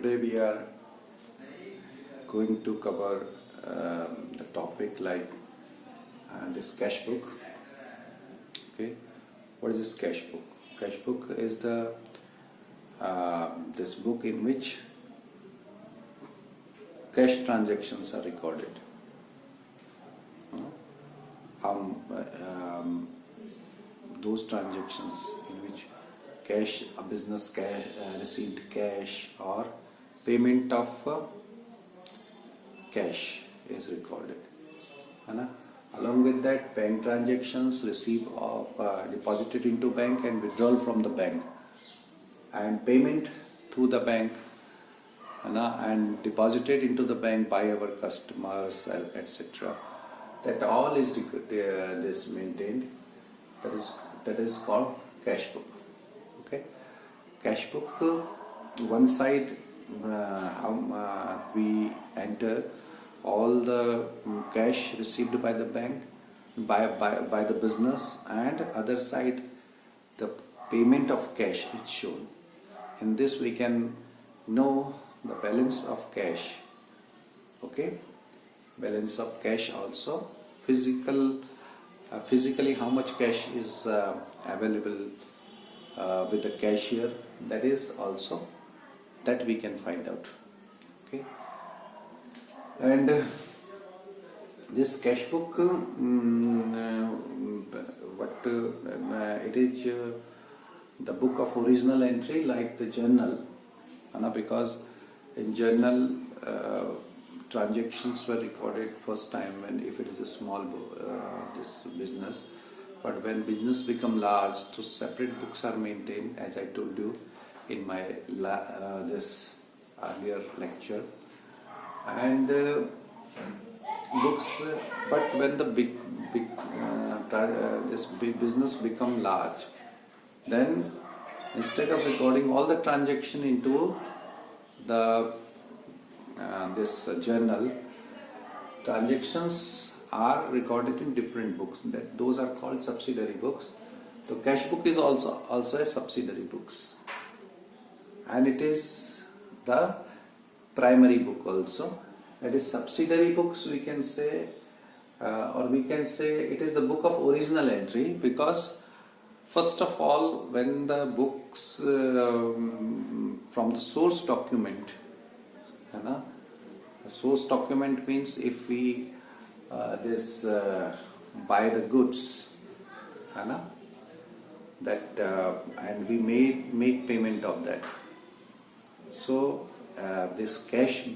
Today we are going to cover the topic like this cash book. Okay, what is this cash book? Cash book is the this book in which cash transactions are recorded. Those transactions in which cash, a business cash, received cash or payment of cash is recorded. Along with that, bank transactions, receipt of deposited into bank and withdrawal from the bank, and payment through the bank and deposited into the bank by our customers, etc. That all is this maintained. That is called cash book. Okay, cash book. One side we enter all the cash received by the bank, by the business, and other side the payment of cash is shown. In this we can know the balance of cash. Okay, balance of cash also, physically how much cash is available with the cashier, that is also that we can find out. Okay, and this cash book, it is the book of original entry, like the journal, because in journal transactions were recorded first time when if it is a small this business. But when business become large, so separate books are maintained, as I told you in my this earlier lecture. And books, but when the this big business become large, then instead of recording all the transaction into the this journal, transactions are recorded in different books. Those are called subsidiary books. So cash book is also a subsidiary books, and it is the primary book also. That is subsidiary books, we can say, or we can say it is the book of original entry, because first of all, when the books from the source document, source document means if we buy the goods, that and we make payment of that. So this cash,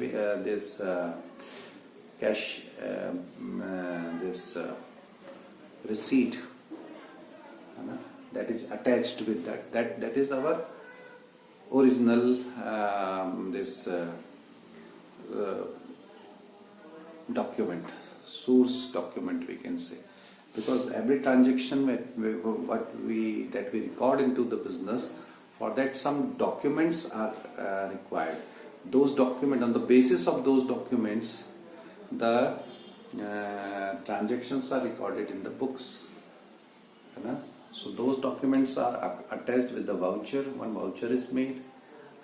receipt that is attached with that is our original document, source document, we can say, because every transaction that we record into the business, for that some documents are required. Those documents, on the basis of those documents, the transactions are recorded in the books. So those documents are attached with the voucher. One voucher is made,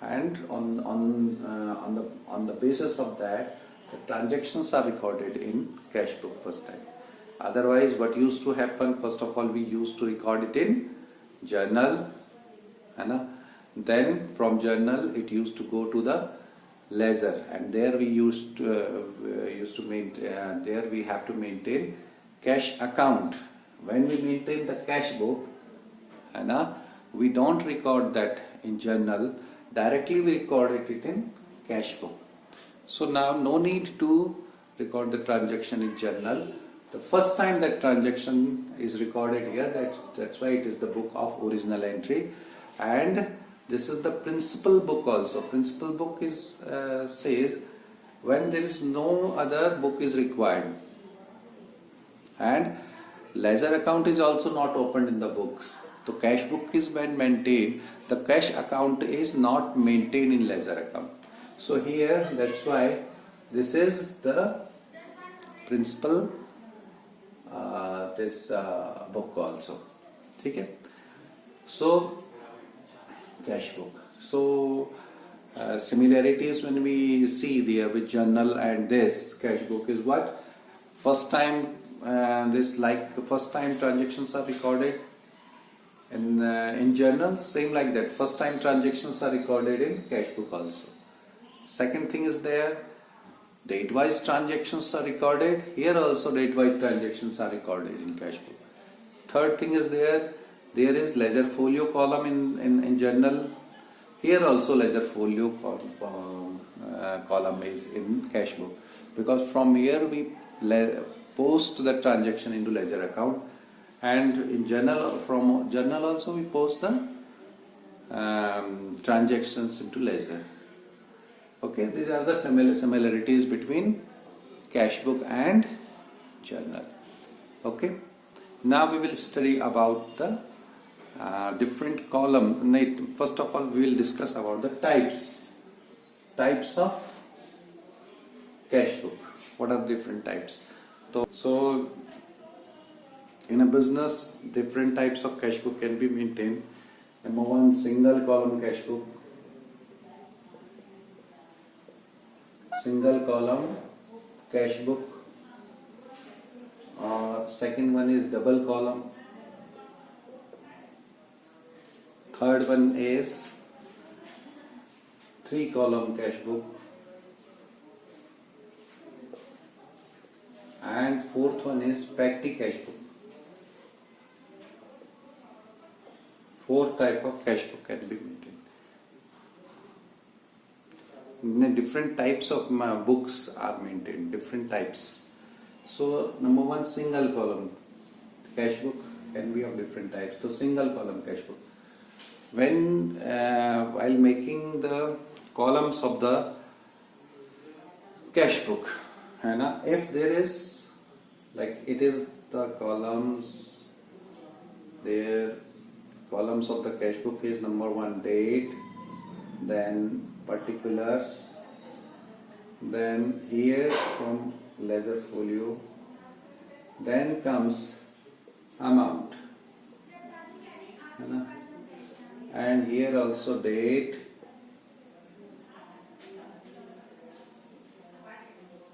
and on the basis of that, the transactions are recorded in cash book first time. Otherwise, what used to happen, first of all, we used to record it in journal, then from journal it used to go to the ledger, and there we used to maintain. There we have to maintain cash account. When we maintain the cash book, we don't record that in journal. Directly we record it in cash book. So now no need to record the transaction in journal. The first time that transaction is recorded here, that's why it is the book of original entry. And this is the principal book also. Principal book is says when there is no other book is required, and ledger account is also not opened in the books. So cash book is when maintained. The cash account is not maintained in ledger account. So here, that's why this is the principal this book also. Okay. So cash book. So similarities when we see there with journal and this cash book is what? First time first time transactions are recorded in journal, same like that. First time transactions are recorded in cash book also. Second thing is there, date wise transactions are recorded. Here also date wise transactions are recorded in cash book. Third thing is there is ledger folio column in journal. Here also ledger folio column is in cash book, because from here we post the transaction into ledger account, and in journal, from journal also we post the transactions into ledger. Okay, these are the similarities between cash book and journal. Okay, now we will study about the different column. First of all, we will discuss about the types of cash book. What are different types? So in a business, different types of cash book can be maintained. Number one, single column cash book. Single column cash book. Second one is double column. Third one is 3 column cash book. And fourth one is petty cash book. 4 type of cash book can be maintained. Different types of books are maintained, different types. So number one, single column cash book can be of different types. So single column cash book. When while making the columns of the cash book, if there is, like it is the columns, there columns of the cash book is number one, date, then particulars, then here from ledger folio, then comes amount, and here also date,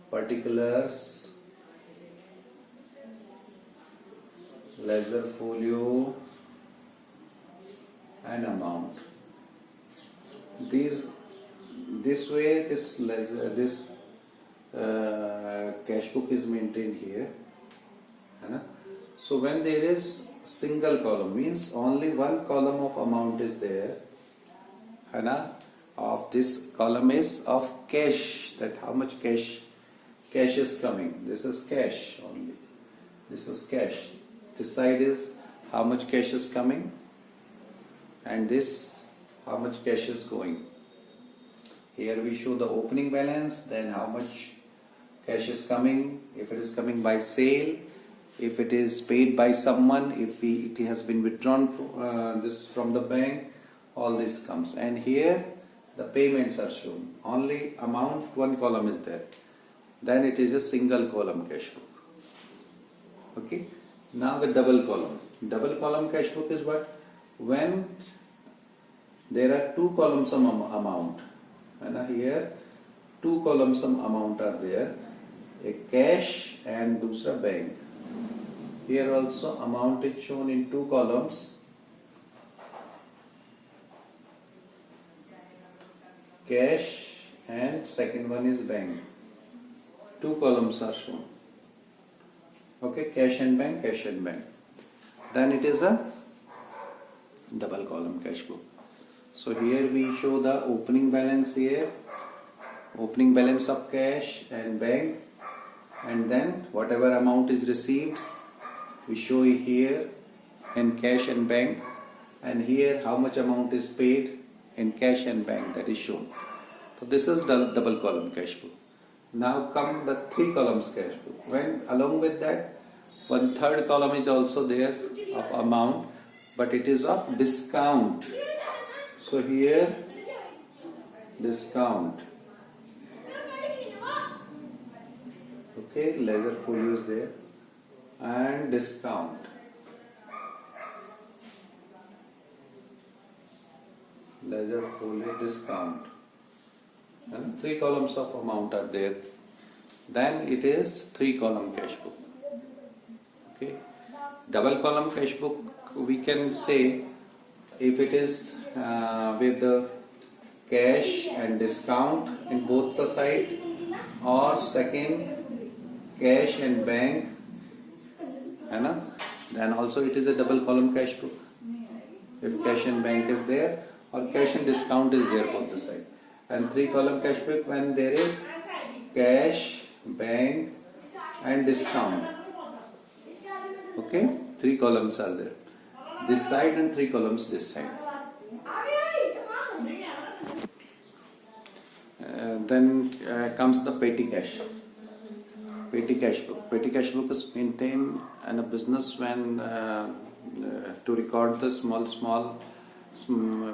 particulars, ledger folio, and amount. This way this cash book is maintained here. So when there is single column, means only one column of amount is there, of this column is of cash, that how much cash is coming. This is cash only, this is cash. This side is how much cash is coming, and this how much cash is going. Here we show the opening balance, then how much cash is coming, if it is coming by sale, if it is paid by someone, if it has been withdrawn from the bank, all this comes. And here the payments are shown, only amount, one column is there. Then it is a single column cash book. Okay, now the double column cash book is what? When there are 2 columns of amount, and here 2 columns of amount are there, a cash and dusra bank. Here also amount is shown in 2 columns, cash and second one is bank. 2 columns are shown. Okay, cash and bank, cash and bank. Then it is a double column cash book. So here we show the opening balance here, opening balance of cash and bank, and then whatever amount is received we show here in cash and bank, and here how much amount is paid in cash and bank, that is shown. So this is double column cash book. Now come the 3 columns cash book. When along with that 1/3 column is also there of amount, but it is of discount. So here discount. Okay, ledger folio is there and discount. Ledger folio discount. and 3 columns of amount are there, then it is 3 column cash book. Okay, double column cash book we can say if it is with the cash and discount in both the side, or second cash and bank, then also it is a double column cash book if cash and bank is there, or cash and discount is there both the side. And 3 column cash book when there is cash, bank and discount. Okay, 3 columns are there this side and 3 columns this side. Then comes the petty cash. Petty cash book. Petty cash book is maintained in a business when to record the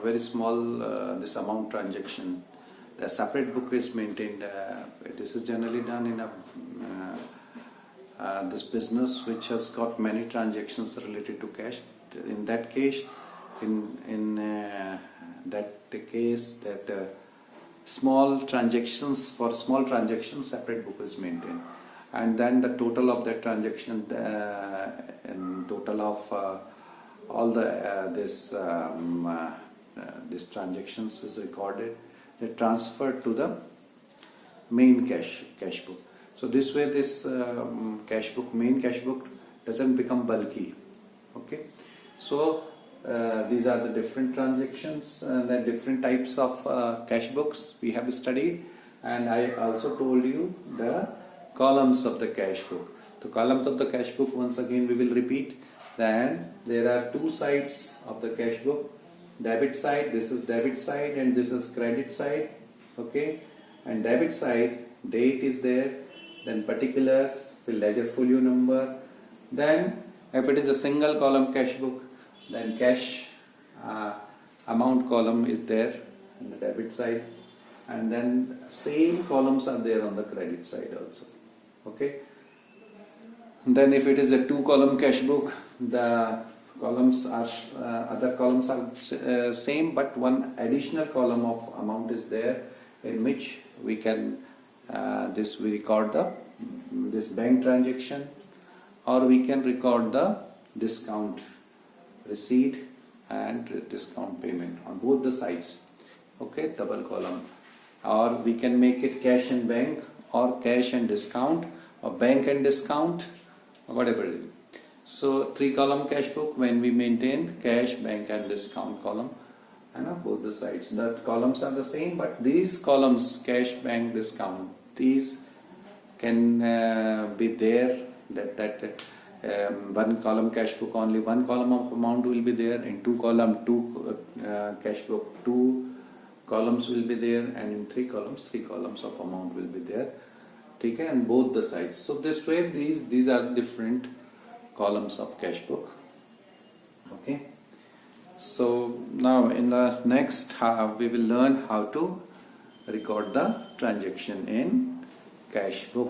very small this amount transaction. A separate book is maintained. This is generally done in this business which has got many transactions related to cash. In that case, small transactions, for small transactions, separate book is maintained, and then the total of that transaction and total of all the this transactions is recorded. They transferred to the main cash book. So this way, this main cash book doesn't become bulky. Okay, so these are the different transactions and the different types of cash books we have studied, and I also told you the columns of the cash book. The columns of the cash book, once again we will repeat. Then there are 2 sides of the cash book. Debit side, this is debit side and this is credit side. Okay, and debit side, date is there, then particulars, ledger folio number. Then if it is a single column cash book, then cash amount column is there on the debit side, and then same columns are there on the credit side also. Okay, then if it is a 2 column cash book, the columns are other columns are same, but one additional column of amount is there in which we can we record this bank transaction, or we can record the discount receipt and discount payment on both the sides. Okay, double column, or we can make it cash and bank, or cash and discount, or bank and discount, or whatever it is. So 3 column cash book when we maintain cash, bank and discount column, and both the sides. The columns are the same, but these columns, cash, bank, discount, these can be there. One column cash book, only one column of amount will be there. In 2 column, cash book, 2 columns will be there, and in 3 columns of amount will be there. Okay, and both the sides. So this way, these are different columns of cash book. Okay, so now in the next we will learn how to record the transaction in cash book.